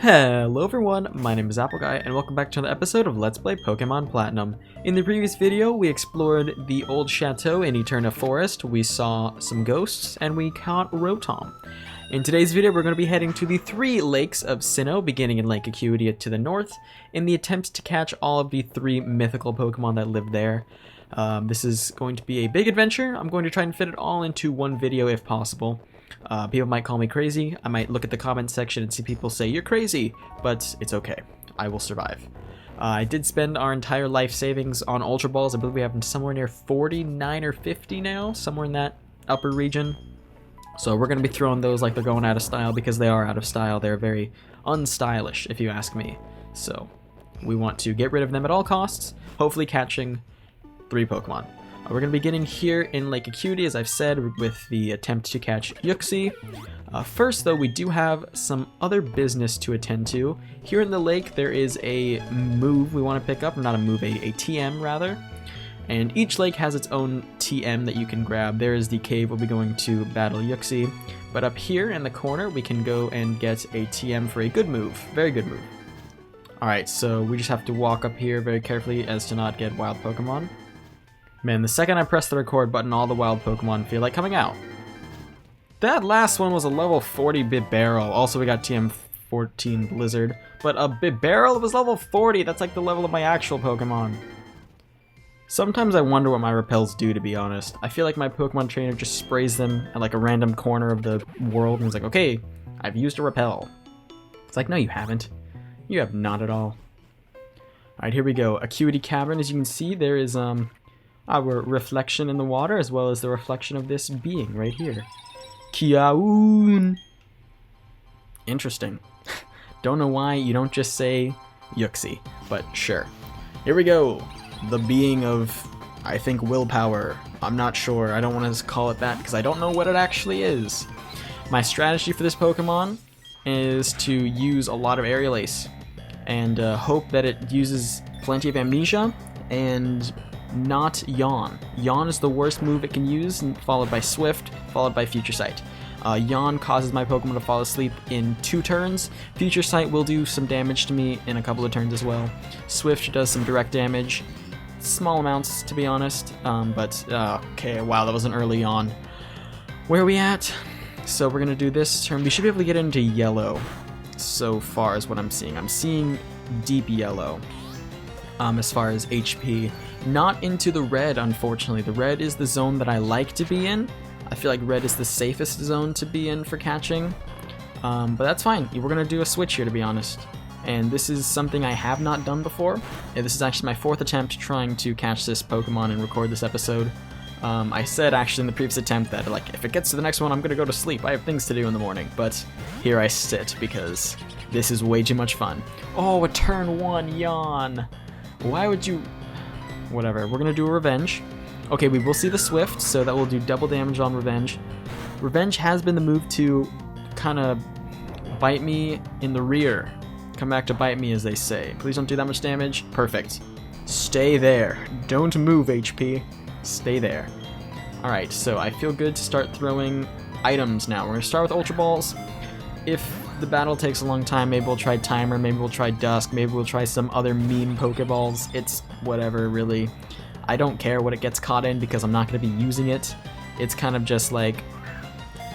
Hello everyone, my name is Appleguy, and welcome back to another episode of Let's Play Pokemon Platinum. In the previous video, we explored the old chateau in Eterna Forest, we saw some ghosts, and we caught Rotom. In today's video, we're going to be heading to the 3 lakes of Sinnoh, beginning in Lake Acuity to the north, in the attempt to catch all of the 3 mythical Pokemon that live there. This is going to be a big adventure. I'm going to try and fit it all into one video if possible. People might call me crazy. I might look at the comment section and see people say, "You're crazy," but it's okay. I will survive. I did spend our entire life savings on Ultra Balls. I believe we have somewhere near 49 or 50 now, somewhere in that upper region. So we're going to be throwing those like they're going out of style, because they are out of style. They're very unstylish, if you ask me. So we want to get rid of them at all costs, hopefully catching 3 Pokemon. We're going to be beginning here in Lake Acuity, as I've said, with the attempt to catch Yuxi. First, though, we do have some other business to attend to. Here in the lake, there is a move we want to pick up, not a move, a TM rather. And each lake has its own TM that you can grab. There is the cave we'll be going to battle Yuxi. But up here in the corner, we can go and get a TM for a good move. Very good move. Alright, so we just have to walk up here very carefully as to not get wild Pokemon. Man, the second I press the record button, all the wild Pokemon feel like coming out. That last one was a level 40 Bibarel. Also, we got TM14 Blizzard. But a Bibarel was level 40. That's like the level of my actual Pokemon. Sometimes I wonder what my repels do, to be honest. I feel like my Pokemon trainer just sprays them at like a random corner of the world and is like, "Okay, I've used a repel." It's like, no, you haven't. You have not at all. Alright, here we go. Acuity Cavern. As you can see, there is our reflection in the water, as well as the reflection of this being right here. Kiaun! Interesting. Don't know why you don't just say Yuxi, but sure. Here we go. The being of, I think, willpower. I'm not sure. I don't want to call it that because I don't know what it actually is. My strategy for this Pokemon is to use a lot of Aerial Ace and hope that it uses plenty of Amnesia and not Yawn. Yawn is the worst move it can use, followed by Swift, followed by Future Sight. Yawn causes my Pokemon to fall asleep in 2 turns. Future Sight will do some damage to me in a couple of turns as well. Swift does some direct damage. Small amounts, to be honest. Okay, wow, that was an early Yawn. Where are we at? So we're going to do this turn. We should be able to get into yellow so far as what I'm seeing. I'm seeing deep yellow as far as HP. Not into the red, unfortunately. The red is the zone that I like to be in. I feel like red is the safest zone to be in for catching. But that's fine. We're going to do a switch here, to be honest. And this is something I have not done before. This is actually my 4th attempt trying to catch this Pokemon and record this episode. I said actually in the previous attempt that, like, if it gets to the next one, I'm going to go to sleep. I have things to do in the morning. But here I sit because this is way too much fun. Oh, a turn 1 Yawn. Why would you... Whatever, we're gonna do a Revenge. Okay, we will see the Swift, so that will do double damage on Revenge. Revenge has been the move to kind of bite me in the rear. Come back to bite me, as they say. Please don't do that much damage. Perfect. Stay there. Don't move, HP. Stay there. Alright, so I feel good to start throwing items now. We're gonna start with Ultra Balls. If the battle takes a long time, maybe we'll try Timer, maybe we'll try Dusk, maybe we'll try some other meme Pokeballs. It's whatever, really. I don't care what it gets caught in because I'm not going to be using it. It's kind of just like,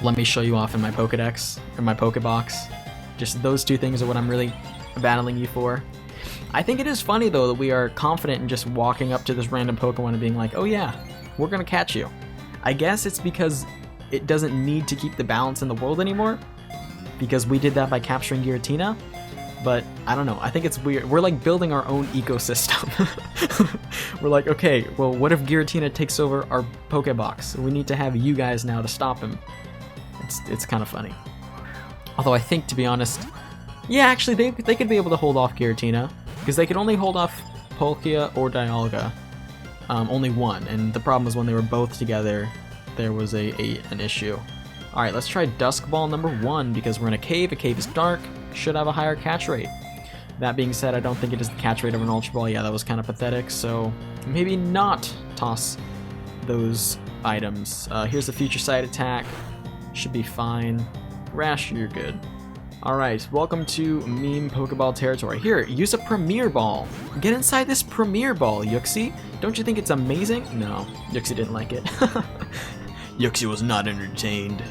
let me show you off in my Pokedex, or my Pokebox. Just those 2 things are what I'm really battling you for. I think it is funny, though, that we are confident in just walking up to this random Pokemon and being like, "Oh yeah, we're going to catch you." I guess it's because it doesn't need to keep the balance in the world anymore, because we did that by capturing Giratina, but I don't know, I think it's weird. We're like building our own ecosystem. We're like, okay, well, what if Giratina takes over our Pokebox? We need to have you guys now to stop him. It's kind of funny. Although I think, to be honest, yeah, actually, they could be able to hold off Giratina, because they could only hold off Palkia or Dialga. Only one, and the problem was when they were both together, there was an issue. Alright, let's try Dusk Ball number 1, because we're in a cave is dark, should have a higher catch rate. That being said, I don't think it is the catch rate of an Ultra Ball. Yeah, that was kind of pathetic, so maybe not toss those items. Here's the Future Sight attack, should be fine. Rash, you're good. Alright, welcome to meme Pokeball territory. Here, use a Premier Ball. Get inside this Premier Ball, Yuxi. Don't you think it's amazing? No, Yuxi didn't like it. Yuxi was not entertained.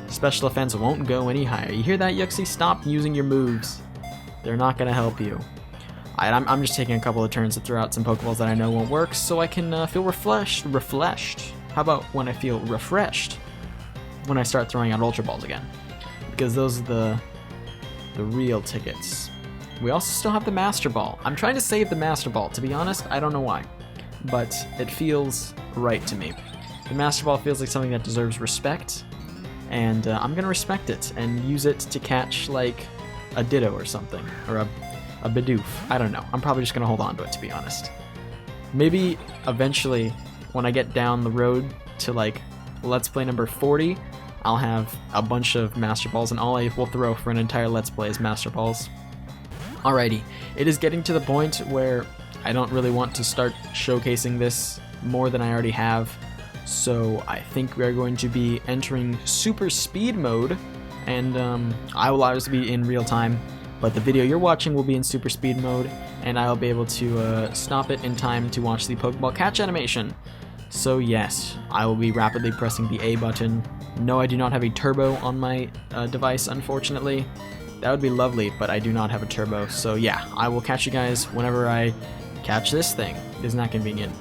Special offense won't go any higher. You hear that, Yuxi? Stop using your moves. They're not gonna help you. I'm just taking a couple of turns to throw out some Pokeballs that I know won't work, so I can feel refreshed. How about when I feel refreshed? When I start throwing out Ultra Balls again. Because those are the real tickets. We also still have the Master Ball. I'm trying to save the Master Ball. To be honest, I don't know why. But it feels right to me. The Master Ball feels like something that deserves respect. And I'm going to respect it and use it to catch, like, a Ditto or something. Or a Bidoof. I don't know. I'm probably just going to hold on to it, to be honest. Maybe eventually, when I get down the road to, like, Let's Play number 40, I'll have a bunch of Master Balls, and all I will throw for an entire Let's Play is Master Balls. Alrighty, it is getting to the point where I don't really want to start showcasing this more than I already have, so I think we are going to be entering Super Speed mode, and I will obviously be in real time, but the video you're watching will be in Super Speed mode, and I'll be able to stop it in time to watch the Pokeball catch animation. So yes, I will be rapidly pressing the A button. No, I do not have a turbo on my device, unfortunately. That would be lovely, but I do not have a turbo. So yeah, I will catch you guys whenever I catch this thing. Isn't that convenient?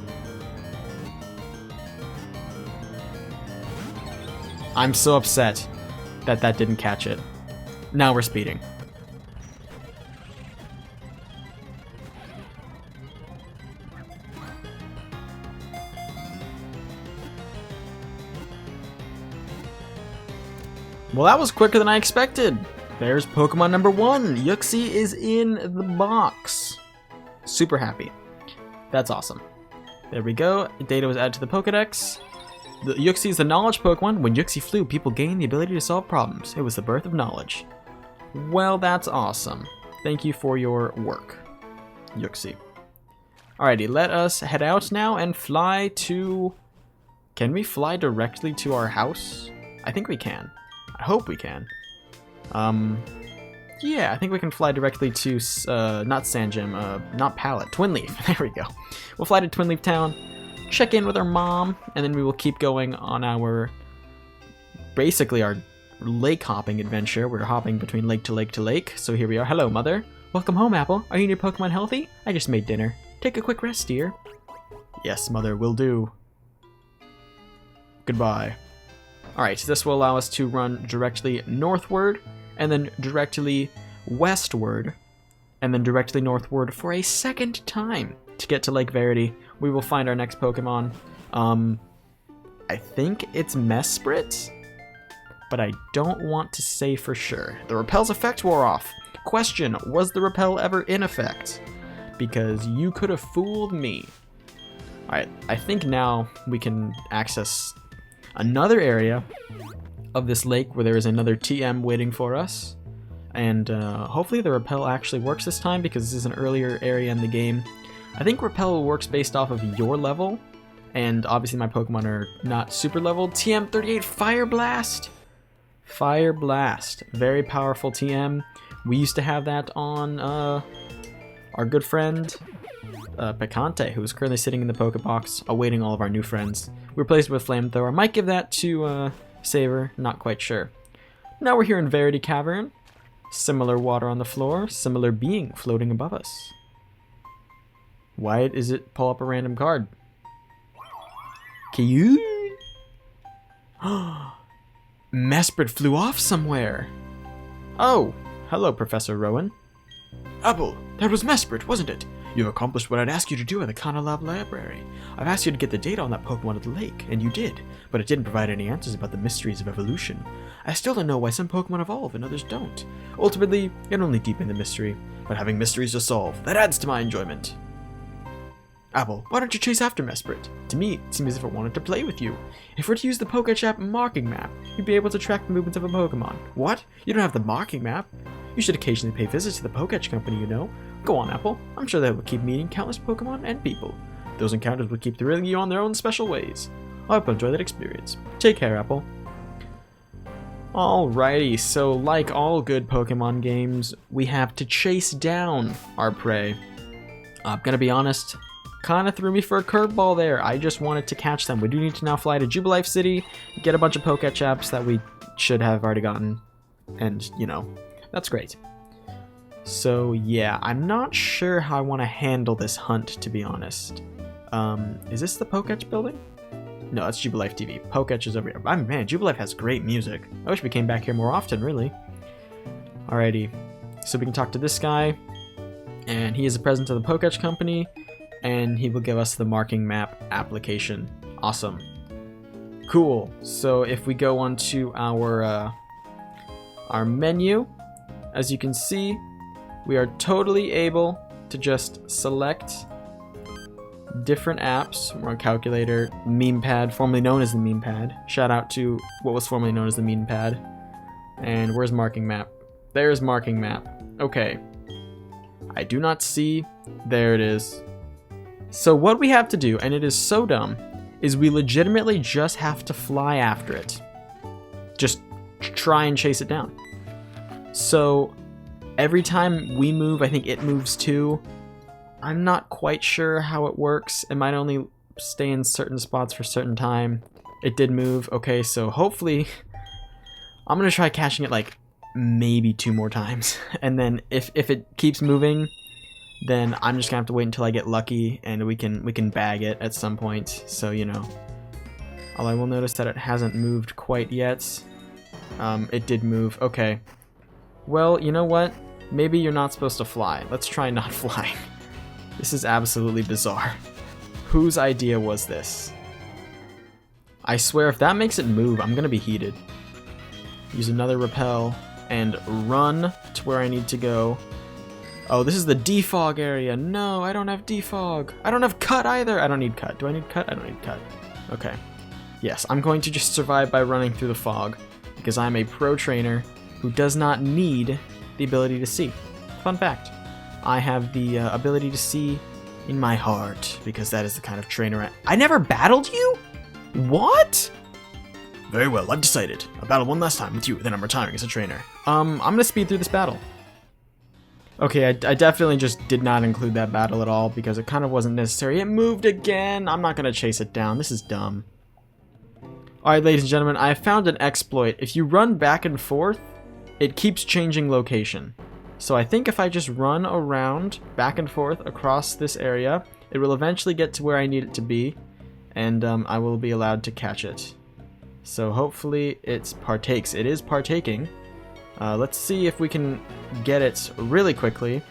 I'm so upset that that didn't catch it. Now we're speeding. Well, that was quicker than I expected. There's Pokemon number 1. Yuxi is in the box. Super happy. That's awesome. There we go. Data was added to the Pokedex. The Yuxi is the knowledge Pokemon. When Yuxi flew, people gained the ability to solve problems. It was the birth of knowledge. Well, that's awesome. Thank you for your work, Yuxi. Alrighty, let us head out now and fly to... Can we fly directly to our house? I think we can. I hope we can. Yeah, I think we can fly directly to, not Sandgem, not Pallet, Twinleaf. There we go. We'll fly to Twinleaf Town, check in with our mom, and then we will keep going on our, basically our lake hopping adventure. We're hopping between lake to lake to lake, so here we are. Hello, Mother. Welcome home, Apple. Are you and your Pokemon healthy? I just made dinner. Take a quick rest, dear. Yes, Mother, will do. Goodbye. Alright, this will allow us to run directly northward, and then directly westward, and then directly northward for a second time to get to Lake Verity. We will find our next Pokemon. I think it's Mesprit, but I don't want to say for sure. The repel's effect wore off. Question, was the repel ever in effect? Because you could have fooled me. Alright, I think now we can access another area of this lake where there is another TM waiting for us, and hopefully the repel actually works this time, because this is an earlier area in the game. I think repel works based off of your level, and obviously my Pokemon are not super leveled. TM38 Fire Blast! Fire Blast, very powerful TM. We used to have that on our good friend Picante, who is currently sitting in the Pokebox awaiting all of our new friends. We replaced it with Flamethrower. Might give that to Saber, not quite sure. Now we're here in Verity Cavern. Similar water on the floor, similar being floating above us. Why is it pull up a random card? Kyun? Mesprit flew off somewhere. Oh, hello, Professor Rowan. Apple, that was Mesprit, wasn't it? You've accomplished what I'd asked you to do in the Kana Lab library. I've asked you to get the data on that Pokemon at the lake, and you did, but it didn't provide any answers about the mysteries of evolution. I still don't know why some Pokemon evolve and others don't. Ultimately, it only deepened the mystery, but having mysteries to solve, that adds to my enjoyment. Apple, why don't you chase after Mesprit? To me, it seems as if it wanted to play with you. If we're to use the Pokechap marking map, you'd be able to track the movements of a Pokemon. What? You don't have the marking map? You should occasionally pay visits to the Pokech Company, you know. Go on, Apple. I'm sure they will keep meeting countless Pokemon and people. Those encounters will keep thrilling you on their own special ways. I hope you'll enjoy that experience. Take care, Apple. Alrighty, so like all good Pokemon games, we have to chase down our prey. I'm gonna be honest, kinda threw me for a curveball there. I just wanted to catch them. We do need to now fly to Jubilife City, get a bunch of Pokechaps that we should have already gotten, and, you know, that's great. So yeah, I'm not sure how I want to handle this hunt, to be honest. Is this the Poketch building? No, that's Jubilife TV. Poketch is over here. Man, Jubilife has great music. I wish we came back here more often, really. Alrighty, so we can talk to this guy, and he is a president of the Poketch company, and he will give us the marking map application. Awesome. Cool. So if we go onto our menu, as you can see, we are totally able to just select different apps. We're on Calculator, Meme Pad, formerly known as the Meme Pad. Shout out to what was formerly known as the Meme Pad. And where's Marking Map? There's Marking Map. Okay. I do not see. There it is. So what we have to do, and it is so dumb, is we legitimately just have to fly after it. Just try and chase it down. So every time we move, I think it moves too. I'm not quite sure how it works. It might only stay in certain spots for a certain time. It did move. Okay, so hopefully I'm gonna try catching it like maybe 2 more times. And then if it keeps moving, then I'm just gonna have to wait until I get lucky and we can bag it at some point. So, you know. Although I will notice that it hasn't moved quite yet. It did move. Okay. Well, you know what? Maybe you're not supposed to fly. Let's try not flying. This is absolutely bizarre. Whose idea was this? I swear if that makes it move, I'm gonna be heated. Use another repel and run to where I need to go. Oh, this is the defog area. No, I don't have defog. I don't have cut either. I don't need cut. Do I need cut? I don't need cut. Okay. Yes, I'm going to just survive by running through the fog because I'm a pro trainer who does not need the ability to see. Fun fact. I have the ability to see in my heart because that is the kind of trainer I never battled you? What? Very well, I've decided. I'll battle one last time with you, then I'm retiring as a trainer. I'm gonna speed through this battle. Okay, I definitely just did not include that battle at all because it kind of wasn't necessary. It moved again. I'm not gonna chase it down. This is dumb. Alright, ladies and gentlemen, I have found an exploit. If you run back and forth, it keeps changing location. So I think if I just run around back and forth across this area, it will eventually get to where I need it to be, and I will be allowed to catch it. So hopefully it partakes. It is partaking. Let's see if we can get it really quickly,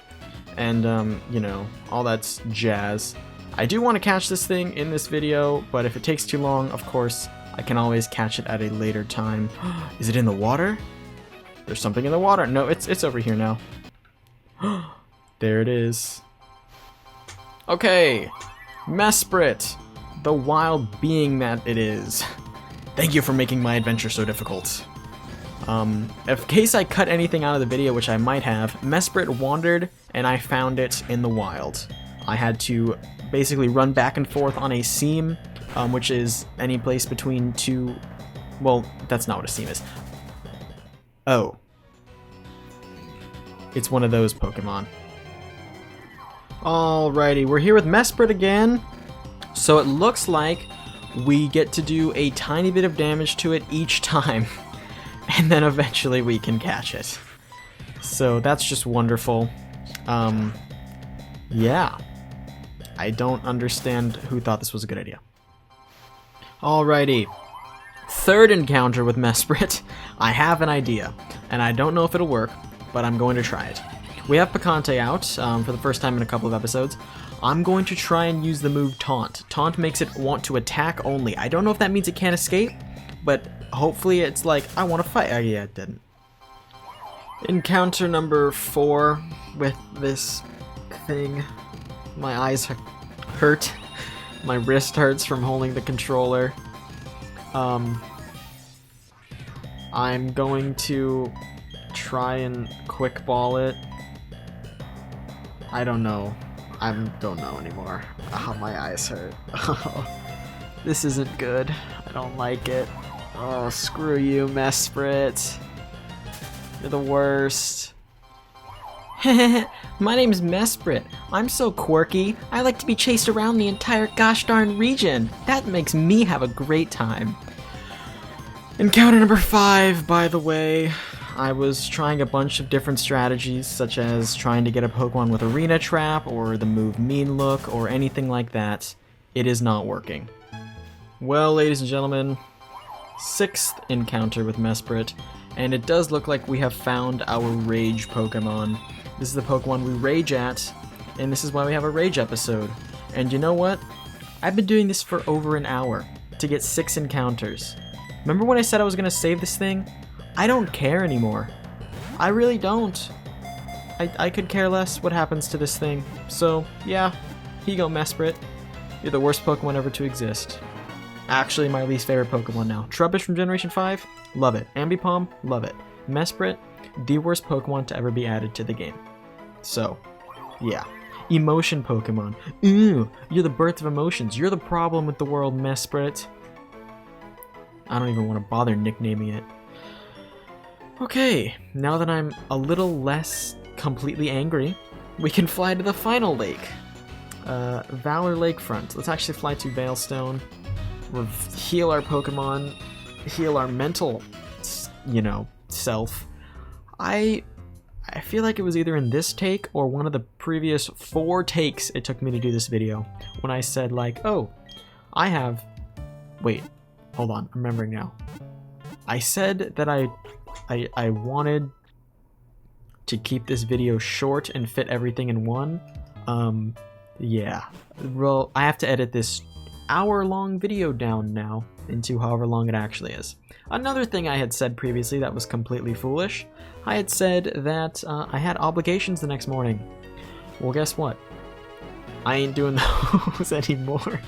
and you know, all that's jazz. I do want to catch this thing in this video, but if it takes too long, of course, I can always catch it at a later time. Is it in the water? There's something in the water. No, it's over here now. There it is. Okay, Mesprit, the wild being that it is. Thank you for making my adventure so difficult. In case I cut anything out of the video, which I might have, Mesprit wandered and I found it in the wild. I had to basically run back and forth on a seam, which is any place between two... Well, that's not what a seam is. Oh. It's one of those Pokemon. Alrighty, we're here with Mesprit again. So it looks like we get to do a tiny bit of damage to it each time. And then eventually we can catch it. So that's just wonderful. Yeah. I don't understand who thought this was a good idea. Alrighty. Third encounter with Mesprit. I have an idea. And I don't know if it'll work, but I'm going to try it. We have Picante out for the first time in a couple of episodes. I'm going to try and use the move Taunt. Taunt makes it want to attack only. I don't know if that means it can't escape, but hopefully it's like, I want to fight. Oh, yeah, it didn't. Encounter number 4 with this thing. My eyes hurt. My wrist hurts from holding the controller. I'm going to try and quick ball it. I don't know. I don't know anymore. Oh, my eyes hurt. This isn't good. I don't like it. Oh, screw you, Mesprit. You're the worst. My name's Mesprit. I'm so quirky, I like to be chased around the entire gosh darn region. That makes me have a great time. Encounter number 5, by the way. I was trying a bunch of different strategies, such as trying to get a Pokemon with Arena Trap, or the move Mean Look, or anything like that. It is not working. Well, ladies and gentlemen, 6th encounter with Mesprit, and it does look like we have found our Rage Pokemon. This is the Pokemon we rage at, and this is why we have a Rage episode. And you know what? I've been doing this for over an hour to get 6 encounters. Remember when I said I was going to save this thing? I don't care anymore. I really don't. I could care less what happens to this thing. So, yeah, here you go, Mesprit. You're the worst Pokemon ever to exist. Actually, my least favorite Pokemon now. Trubbish from Generation 5? Love it. Ambipom? Love it. Mesprit? The worst Pokemon to ever be added to the game. So, yeah. Emotion Pokemon. Ew, you're the birth of emotions. You're the problem with the world, Mesprit. I don't even want to bother nicknaming it. Okay, now that I'm a little less completely angry, we can fly to the final lake. Valor Lakefront. Let's actually fly to Veilstone. Heal our Pokemon. Heal our mental, self. I feel like it was either in this take or one of the previous 4 takes it took me to do this video when I said like, oh, I have... Wait, hold on, I'm remembering now. I said that I wanted to keep this video short and fit everything in one. Yeah. Well, I have to edit this hour-long video down now into however long it actually is. Another thing I had said previously that was completely foolish, I had said that I had obligations the next morning. Well, guess what? I ain't doing those anymore.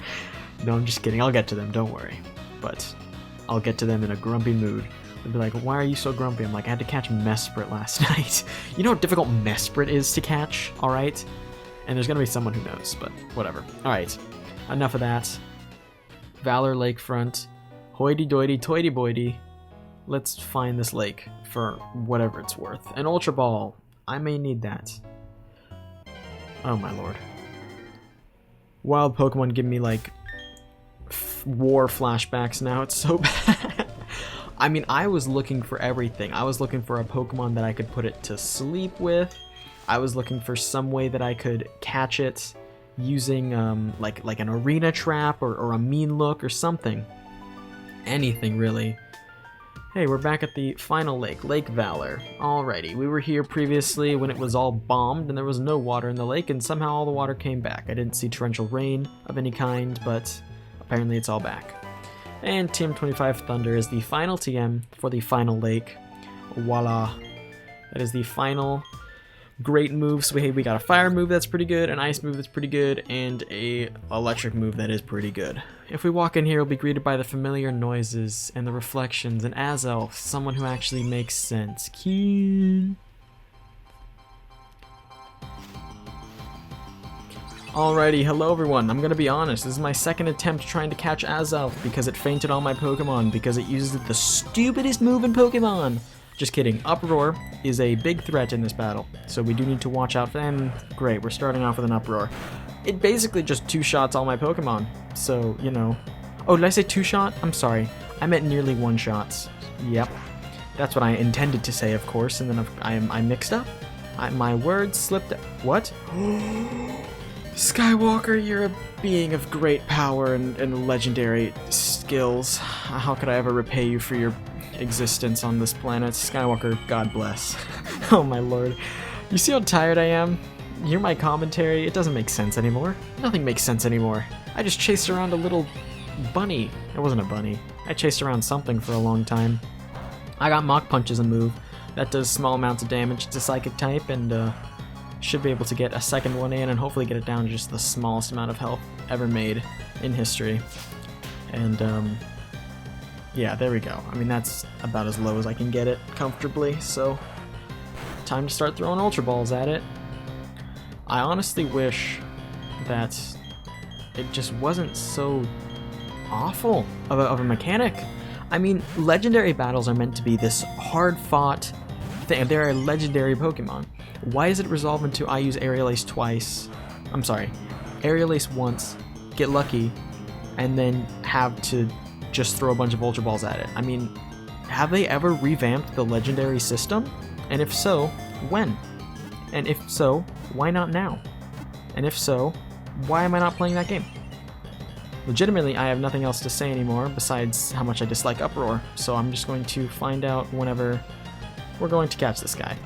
No, I'm just kidding. I'll get to them, don't worry. But I'll get to them in a grumpy mood. They'll be like, why are you so grumpy? I'm like, I had to catch Mesprit last night. You know how difficult Mesprit is to catch, alright? And there's gonna be someone who knows, but whatever. Alright, enough of that. Valor Lakefront. Hoity-doity, toity-boity. Let's find this lake for whatever it's worth. An Ultra Ball. I may need that. Oh my lord. Wild Pokemon give me like war flashbacks now. It's so bad. I mean, I was looking for everything. I was looking for a Pokemon that I could put it to sleep with. I was looking for some way that I could catch it using like an Arena Trap or a Mean Look or something. Anything, really. Hey, we're back at the final lake, Lake Valor. Alrighty, we were here previously when it was all bombed and there was no water in the lake, and somehow all the water came back. I didn't see torrential rain of any kind, but apparently it's all back. And TM25 Thunder is the final TM for the final lake. Voila. That is the final great move. So we got a fire move that's pretty good, an ice move that's pretty good, and a electric move that is pretty good. If we walk in here, we'll be greeted by the familiar noises and the reflections, and Azelf, someone who actually makes sense. Cute. Alrighty, hello everyone. I'm gonna be honest, this is my second attempt trying to catch Azelf because it fainted all my Pokemon because it uses the stupidest move in Pokemon. Just kidding. Uproar is a big threat in this battle, so we do need to watch out for them. Great, we're starting off with an Uproar. It basically just two-shots all my Pokemon, so, you know. Oh, did I say two-shot? I'm sorry. I meant nearly one-shots. Yep. That's what I intended to say, of course, and then I mixed up. My words slipped. What? Skywalker, you're a being of great power and legendary skills. How could I ever repay you for your existence on this planet? Skywalker, God bless. Oh my lord. You see how tired I am? You hear my commentary? It doesn't make sense anymore. Nothing makes sense anymore. I just chased around a little bunny. It wasn't a bunny. I chased around something for a long time. I got Mach Punch as a move. That does small amounts of damage. It's a psychic type, and should be able to get a second one in and hopefully get it down to just the smallest amount of health ever made in history. And yeah, there we go. I mean, that's about as low as I can get it comfortably, so time to start throwing Ultra Balls at it. I honestly wish that it just wasn't so awful of a mechanic. I mean, legendary battles are meant to be this hard-fought thing. They're a legendary Pokemon. Why does it resolve into I use Aerial Ace twice? I'm sorry, Aerial Ace once, get lucky, and then have to just throw a bunch of Ultra Balls at it? I mean, have they ever revamped the legendary system? And if so, when? And if so, why not now? And if so, why am I not playing that game? Legitimately, I have nothing else to say anymore besides how much I dislike Uproar, so I'm just going to find out whenever we're going to catch this guy.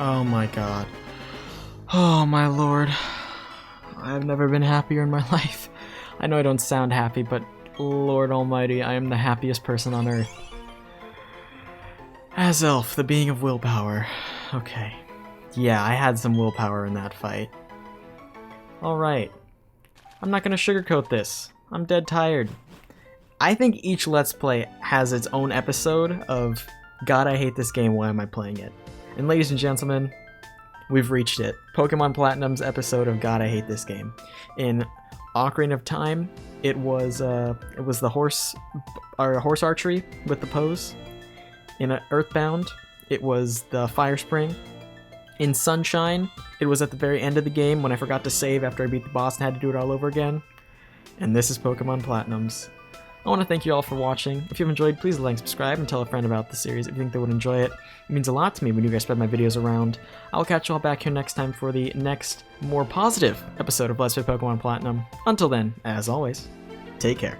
Oh my god. Oh my lord. I've never been happier in my life. I know I don't sound happy, but Lord Almighty, I am the happiest person on earth. Azelf, the being of willpower. Okay. Yeah, I had some willpower in that fight. Alright. I'm not gonna sugarcoat this. I'm dead tired. I think each Let's Play has its own episode of God, I hate this game, why am I playing it? And ladies and gentlemen, we've reached it. Pokemon Platinum's episode of God, I hate this game. In Ocarina of Time, it was the horse archery with the pose. In Earthbound, it was the Fire Spring. In Sunshine, it was at the very end of the game when I forgot to save after I beat the boss and had to do it all over again. And this is Pokemon Platinum's. I want to thank you all for watching. If you've enjoyed, please like, subscribe, and tell a friend about the series if you think they would enjoy it. It means a lot to me when you guys spread my videos around. I'll catch you all back here next time for the next, more positive episode of Let's Play Pokemon Platinum. Until then, as always, take care.